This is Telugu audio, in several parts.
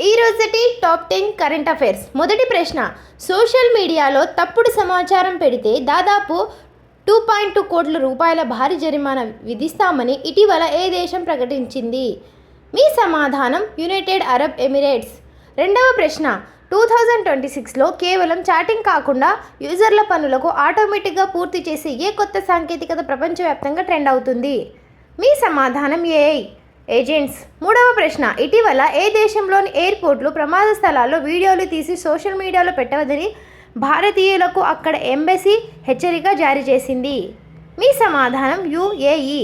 ఈ రోజుటి టాప్ 10 కరెంట్ అఫైర్స్. మొదటి ప్రశ్న, సోషల్ మీడియాలో తప్పుడు సమాచారం పెడితే దాదాపు 2.2 కోట్ల రూపాయల భారీ జరిమానా విధిస్తామని ఇటీవల ఏ దేశం ప్రకటించింది? మీ సమాధానం యునైటెడ్ అరబ్ ఎమిరేట్స్. రెండవ ప్రశ్న, 2026లో కేవలం చాటింగ్ కాకుండా యూజర్ల పనులకు ఆటోమేటిక్గా పూర్తి చేసే ఏ కొత్త సాంకేతికత ప్రపంచవ్యాప్తంగా ట్రెండ్ అవుతుంది? మీ సమాధానం ఏఐ ఏజెంట్స్. మూడవ ప్రశ్న, ఇటీవల ఏ దేశంలోని ఎయిర్పోర్ట్లు ప్రమాద స్థలాల్లో వీడియోలు తీసి సోషల్ మీడియాలో పెట్టవద్దని భారతీయులకు అక్కడ ఎంబసీ హెచ్చరిక జారీ చేసింది? మీ సమాధానం యుఏఈ.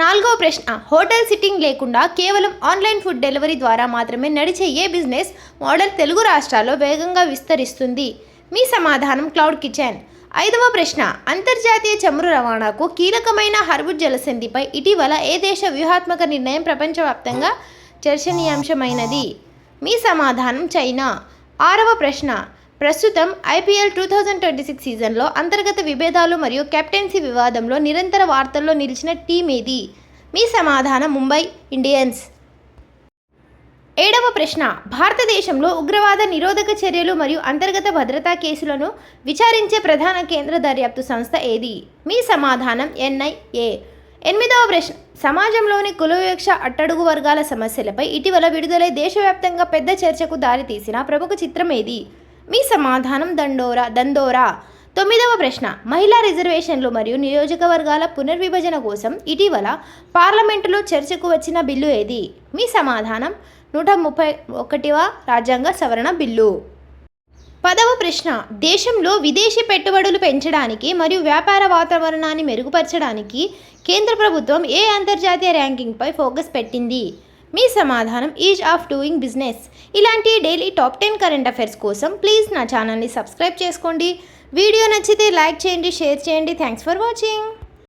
నాలుగవ ప్రశ్న, హోటల్ సిట్టింగ్ లేకుండా కేవలం ఆన్లైన్ ఫుడ్ డెలివరీ ద్వారా మాత్రమే నడిచే ఏ బిజినెస్ మోడల్ తెలుగు రాష్ట్రాల్లో వేగంగా విస్తరిస్తుంది? మీ సమాధానం క్లౌడ్ కిచెన్. ఐదవ ప్రశ్న, అంతర్జాతీయ చమురు రవాణాకు కీలకమైన హర్ముజ్ జలసంధిపై ఇటీవల ఏ దేశ వ్యూహాత్మక నిర్ణయం ప్రపంచవ్యాప్తంగా చర్చనీయాంశమైనది? మీ సమాధానం చైనా. ఆరవ ప్రశ్న, ప్రస్తుతం ఐపీఎల్ 2026 సీజన్లో అంతర్గత విభేదాలు మరియు కెప్టెన్సీ వివాదంలో నిరంతర వార్తల్లో నిలిచిన టీం ఏది? మీ సమాధానం ముంబై ఇండియన్స్. ఏడవ ప్రశ్న, భారతదేశంలో ఉగ్రవాద నిరోధక చర్యలు మరియు అంతర్గత భద్రతా కేసులను విచారించే ప్రధాన కేంద్ర దర్యాప్తు సంస్థ ఏది? మీ సమాధానం ఎన్ఐఏ. ఎనిమిదవ ప్రశ్న, సమాజంలోని కులవివక్ష అట్టడుగు వర్గాల సమస్యలపై ఇటీవల విడుదలై దేశవ్యాప్తంగా పెద్ద చర్చకు దారితీసిన ప్రముఖ చిత్రం ఏది? మీ సమాధానం దండోరా. తొమ్మిదవ ప్రశ్న, మహిళా రిజర్వేషన్లు మరియు నియోజకవర్గాల పునర్విభజన కోసం ఇటీవల పార్లమెంటులో చర్చకు వచ్చిన బిల్లు ఏది? మీ సమాధానం 131వ రాజ్యాంగ సవరణ బిల్లు. పదవ ప్రశ్న, దేశంలో విదేశీ పెట్టుబడులు పెంచడానికి మరియు వ్యాపార వాతావరణాన్ని మెరుగుపరచడానికి కేంద్ర ప్రభుత్వం ఏ అంతర్జాతీయ ర్యాంకింగ్పై ఫోకస్ పెట్టింది? మీ సమాధానం ఈజ్ ఆఫ్ డూయింగ్ బిజినెస్. ఇలాంటి డైలీ టాప్ 10 కరెంట్ అఫైర్స్ కోసం ప్లీజ్ నా ఛానల్ని సబ్స్క్రైబ్ చేసుకోండి. వీడియో నచ్చితే లైక్ చేయండి, షేర్ చేయండి. Thanks for watching.